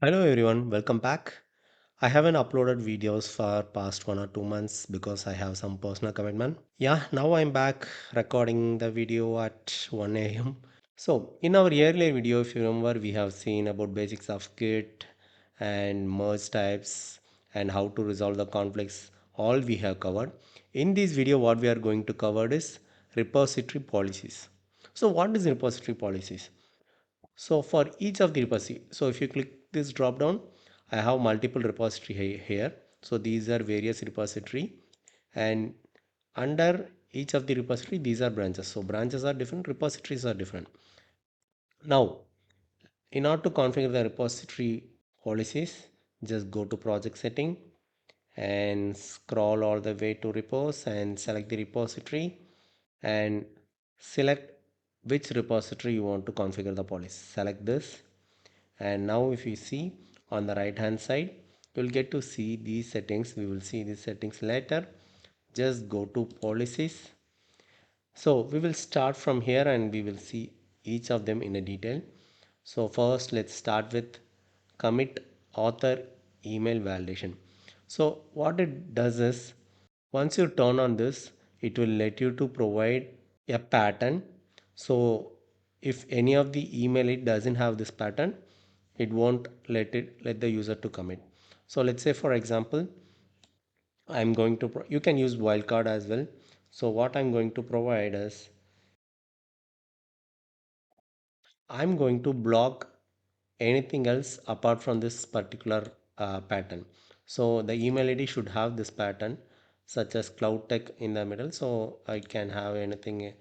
Hello everyone, welcome back. I haven't uploaded videos for past 1 or 2 months because I have some personal commitment. Yeah, now I'm back recording the video at 1 a.m. So in our earlier video, if you remember, we have seen about basics of Git and merge types and how to resolve the conflicts. All we have covered. In this video, what we are going to cover is repository policies. So what is repository policies? So for each of the repository, so if you click this drop down, I have multiple repository here. So these are various repository, and under each of the repository, these are branches. So branches are different, repositories are different. Now, in order to configure the repository policies, just go to project setting and scroll all the way to repos and select the repository and select which repository you want to configure the policy. Select this, and now if you see on the right hand side, you'll get to see these settings. We will see these settings later. Just go to policies. So we will start from here and we will see each of them in a detail. So first let's start with commit author email validation. So what it does is, once you turn on this, it will let you to provide a pattern. So if any of the email it doesn't have this pattern, it won't let the user to commit. So let's say for example, I'm going to you can use wildcard as well. So what I'm going to provide is, I'm going to block anything else apart from this particular pattern. So the email ID should have this pattern, such as cloud tech in the middle. So it can have anything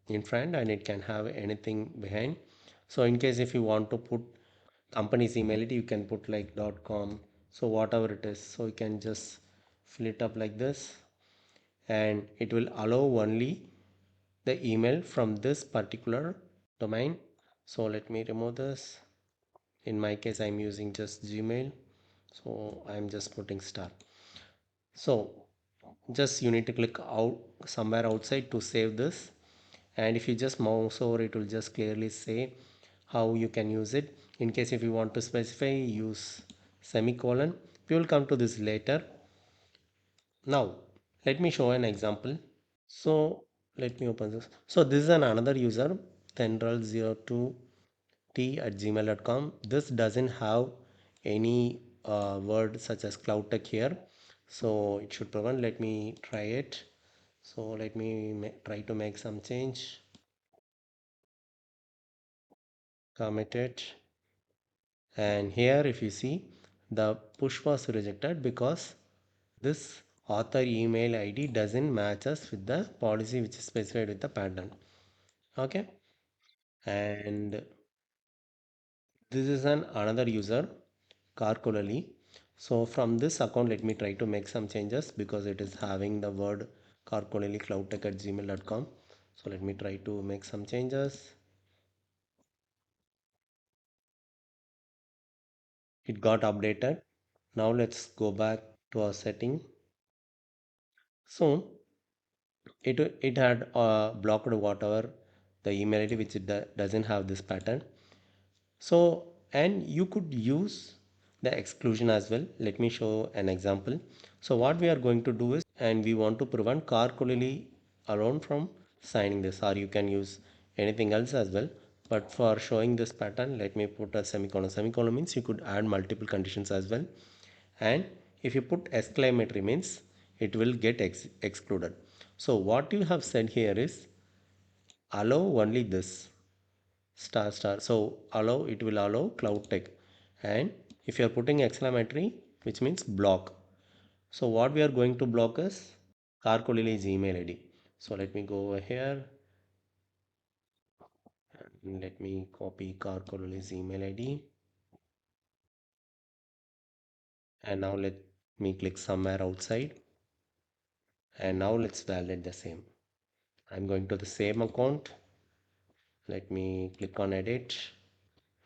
in front and it can have anything behind. So in case if you want to put company's email ID, you can put like .com. So whatever it is, so you can just fill it up like this, and it will allow only the email from this particular domain. So let me remove this. In my case, I'm using just Gmail, so I'm just putting star. So just you need to click out somewhere outside to save this, and if you just mouse over, it will just clearly say how you can use it. In case if you want to specify, use semicolon. We will come to this later. Now let me show an example. So let me open this. So this is another user, tendril02t@gmail.com. This doesn't have any word such as cloud tech here, so it should prevent. Let me try it. So let me try to make some change. Commit it, and here if you see, the push was rejected because this author email ID doesn't match us with the policy which is specified with the pattern. Okay, and this is an another user, 𝗛𝗲𝗿𝗲. So from this account, let me try to make some changes because it is having the word 𝗛𝗲𝗿𝗲 cloudtech@gmail.com. So let me try to make some changes. It got updated. Now let's go back to our setting. So it had blocked whatever the email ID which it doesn't have this pattern. So, and you could use the exclusion as well. Let me show an example. So what we are going to do is, and we want to prevent 𝗛𝗲𝗿𝗲 alone from signing this, or you can use anything else as well. But for showing this pattern, let me put a semicolon. Semicolon means you could add multiple conditions as well. And if you put exclamatory means it will get excluded. So what you have said here is allow only this star star. So allow, it will allow cloud tech, and if you are putting exclamatory, which means block. So what we are going to block is 𝗛𝗲𝗿𝗲's email ID. So let me go over here and let me copy 𝗛𝗲𝗿𝗲's email ID, and now let me click somewhere outside, and now let's validate the same. I'm going to the same account. Let me click on edit.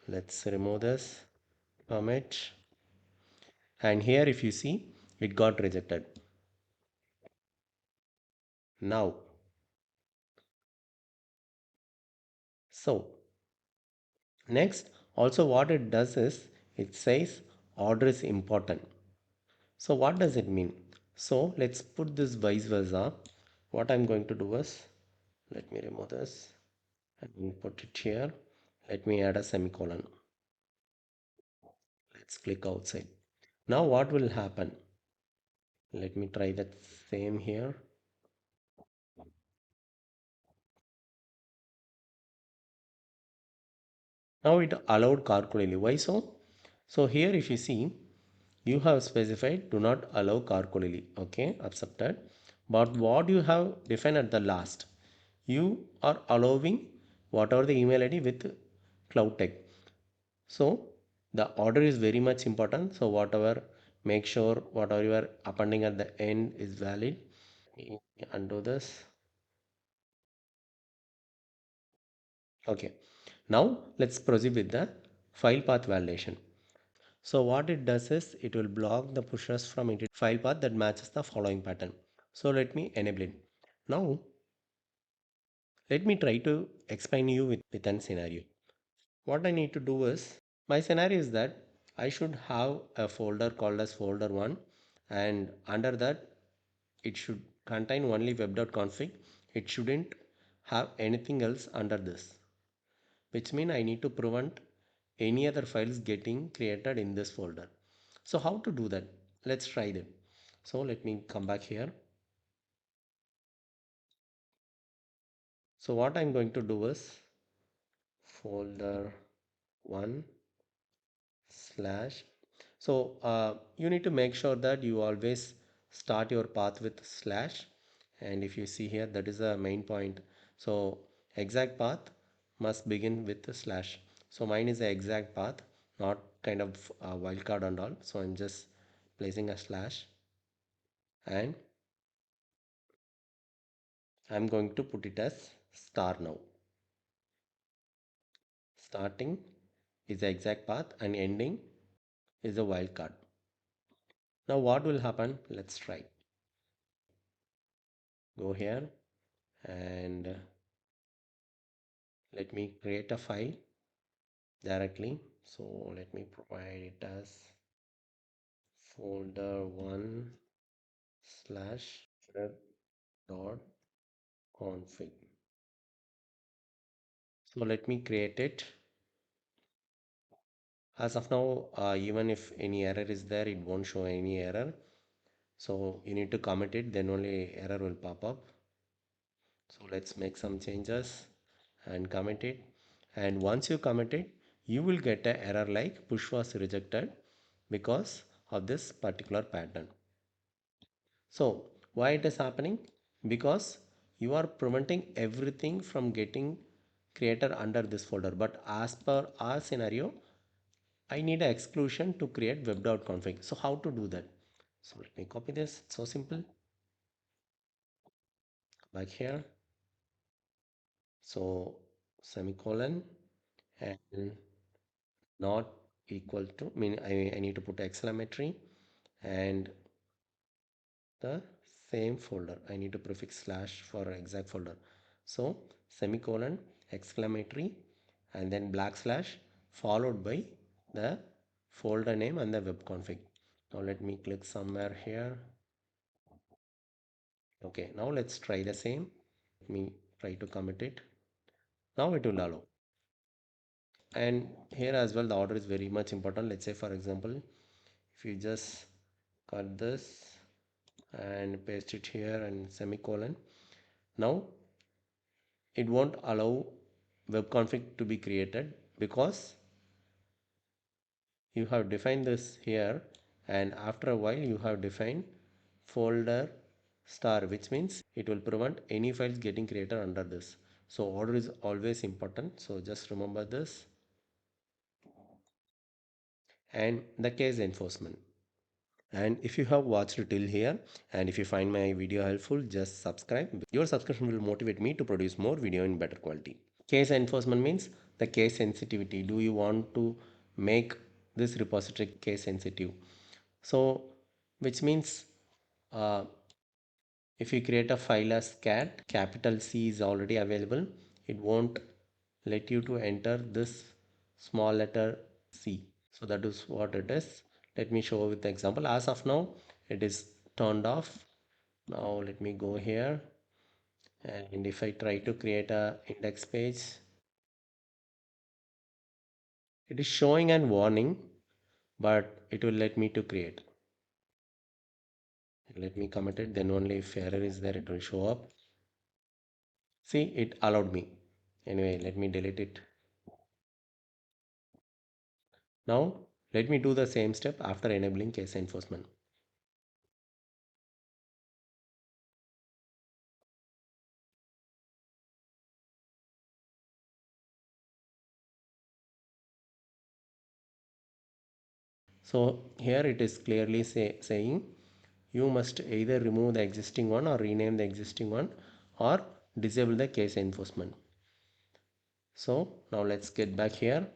Let's remove this, permit, and here if you see, it got rejected. Now, so next, also what it does is, it says order is important. So what does it mean? So let's put this vice versa. What I'm going to do is, let me remove this and put it here. Let me add a semicolon. Let's click outside. Now what will happen? Let me try that same here. Now it allowed carcolili. Why so? So here if you see, you have specified do not allow carcolili. Okay, accepted. But what you have defined at the last, you are allowing whatever the email ID with cloud tech. So the order is very much important. So whatever, make sure whatever you are appending at the end is valid. Let me undo this. Okay. Now let's proceed with the file path validation. So what it does is it will block the pushes from into file path that matches the following pattern. So let me enable it. Now let me try to explain you with an scenario. What I need to do is, my scenario is that I should have a folder called as folder 1, and under that it should contain only web.config. It shouldn't have anything else under this, which means I need to prevent any other files getting created in this folder. So how to do that? Let's try that. So let me come back here. So what I'm going to do is folder 1 slash. So you need to make sure that you always start your path with slash, and if you see here, that is the main point. So exact path must begin with the slash. So mine is the exact path, not kind of wildcard and all. So I'm just placing a slash, and I'm going to put it as star now. Starting is the exact path and ending is a wildcard. Now what will happen? Let's try. Go here and let me create a file directly. So let me provide it as folder 1 slash dot config. So let me create it. As of now, even if any error is there, it won't show any error. So you need to commit it, then only error will pop up. So let's make some changes and commit it. And once you commit it, you will get an error like push was rejected because of this particular pattern. So why it is happening? Because you are preventing everything from getting created under this folder. But as per our scenario, I need an exclusion to create web.config. So how to do that? So let me copy this. It's so simple. Back here. So semicolon and not equal to, mean I need to put exclamatory and the same folder. I need to prefix slash for exact folder. So semicolon, exclamatory, and then black slash followed by the folder name and the web config. Now let me click somewhere here. Okay, now let's try the same. Let me try to commit it. Now it will allow. And here as well, the order is very much important. Let's say, for example, if you just cut this and paste it here and semicolon, now it won't allow web config to be created because you have defined this here, and after a while you have defined folder star, which means it will prevent any files getting created under this. So order is always important, so just remember this. And the case enforcement. And if you have watched till here, and if you find my video helpful, just subscribe. Your subscription will motivate me to produce more video in better quality. Case enforcement means the case sensitivity. Do you want to make this repository case sensitive? So which means uh, if you create a file as cat, capital C is already available, it won't let you to enter this small letter c. So that is what it is. Let me show with the example. As of now, it is turned off. Now let me go here, and if I try to create a index page, it is showing an warning, but it will let me to create. Let me commit it, then only if error is there it will show up. See, it allowed me. Anyway, let me delete it. Now let me do the same step after enabling case enforcement. So here it is clearly saying you must either remove the existing one or rename the existing one or disable the case enforcement. So now let's get back here,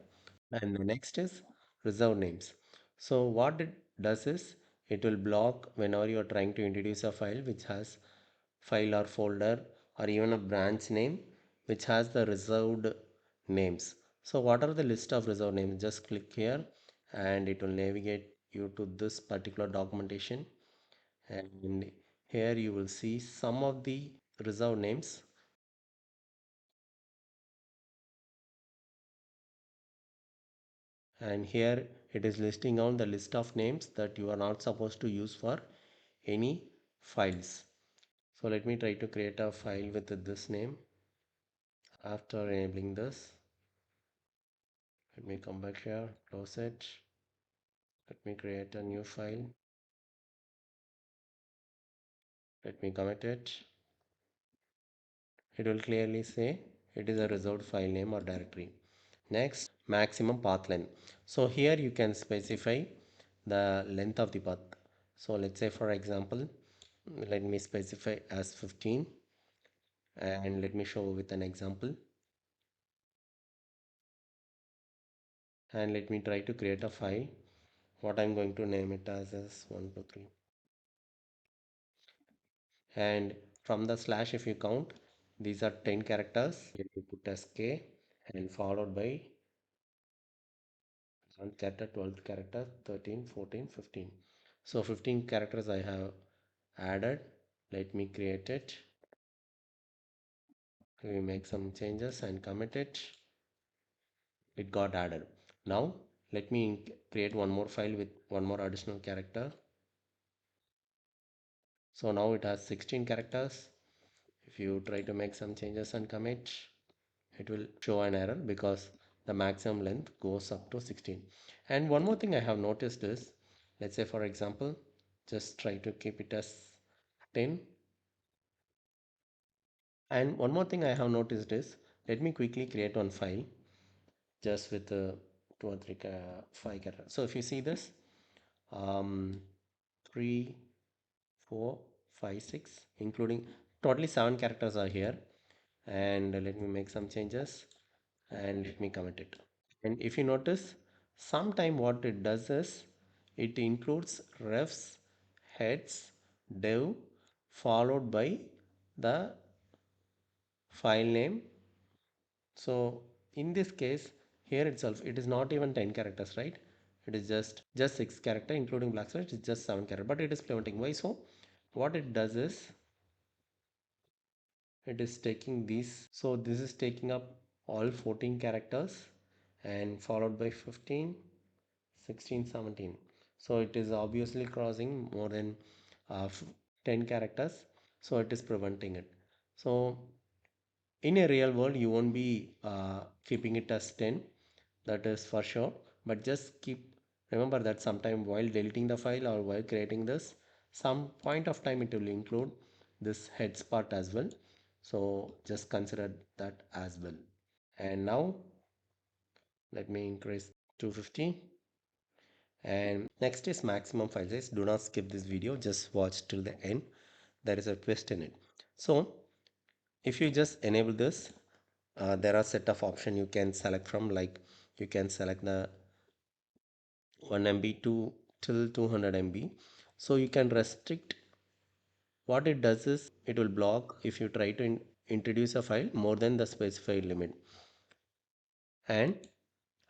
and the next is reserve names. So what it does is it will block whenever you are trying to introduce a file which has file or folder or even a branch name which has the reserved names. So what are the list of reserved names? Just click here and it will navigate you to this particular documentation, and here you will see some of the reserved names. And here it is listing out the list of names that you are not supposed to use for any files. So let me try to create a file with this name. After enabling this, let me come back here, close it. Let me create a new file. Let me commit it. It will clearly say it is a reserved file name or directory. Next, maximum path length. So here you can specify the length of the path. So let's say for example, let me specify as 15, and let me show with an example, and let me try to create a file. What I'm going to name it as is 123, and from the slash if you count, these are 10 characters. Let me put as k and followed by 1 character, 12 character, 13, 14, 15. So 15 characters I have added. Let me create it. We make some changes and commit it. It got added. Now let me create one more file with one more additional character. So now it has 16 characters. If you try to make some changes and commit, it will show an error because the maximum length goes up to 16. And one more thing I have noticed is, let's say for example, just try to keep it as 10. And one more thing I have noticed is, let me quickly create one file just with 5 characters. So if you see this, um, 3, 4, 5, 6, including totally 7 characters are here. And let me make some changes and let me commit it. And if you notice, sometime what it does is it includes refs, heads, dev, followed by the file name. So in this case, here itself, it is not even 10 characters, right? It is just 6 character, including black space, it's just 7 character, but it is preventing. Why so? What it does is it is taking these. So this is taking up all 14 characters and followed by 15, 16, 17. So it is obviously crossing more than 10 characters. So it is preventing it. So in a real world you won't be keeping it as 10, that is for sure, but just keep remember that sometime while deleting the file or while creating this, some point of time it will include this heads part as well. So just consider that as well. And now let me increase 250. And next is maximum file size. Do not skip this video, just watch till the end. There is a twist in it. So if you just enable this, there are set of options you can select from, like you can select the 1 MB to till 200 MB. So you can restrict. What it does is it will block if you try to introduce a file more than the specified limit. And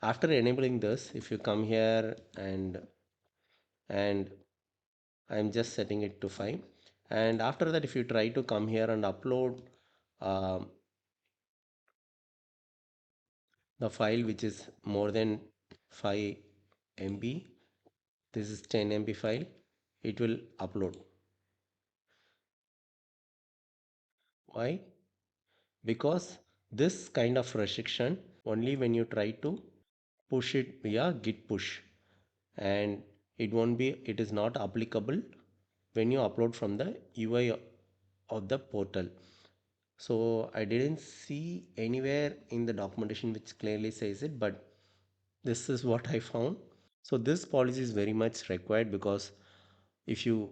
After enabling this, if you come here and I'm just setting it to 5, and after that if you try to come here and upload um, the file which is more than 5 MB, this is 10 MB file, it will upload. Why? Because this kind of restriction only when you try to push it via git push, and it is not applicable when you upload from the UI of the portal. So I didn't see anywhere in the documentation which clearly says it, but this is what I found. So this policy is very much required, because if you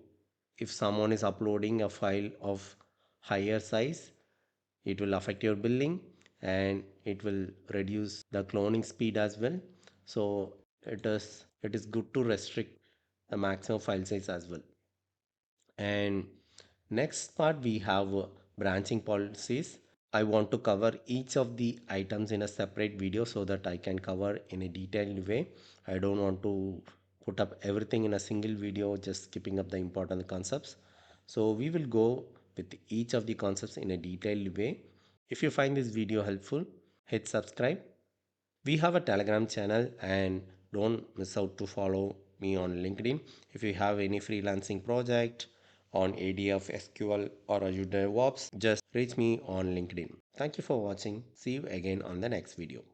if someone is uploading a file of higher size, it will affect your billing, and it will reduce the cloning speed as well. So it is good to restrict the maximum file size as well. And next part we have branching policies. I want to cover each of the items in a separate video so that I can cover in a detailed way. I don't want to put up everything in a single video, just skipping up the important concepts. So we will go with each of the concepts in a detailed way. If you find this video helpful, hit subscribe. We have a Telegram channel, and don't miss out to follow me on LinkedIn. If you have any freelancing project on ADF, SQL or Azure DevOps, just reach me on LinkedIn. Thank you for watching. See you again on the next video.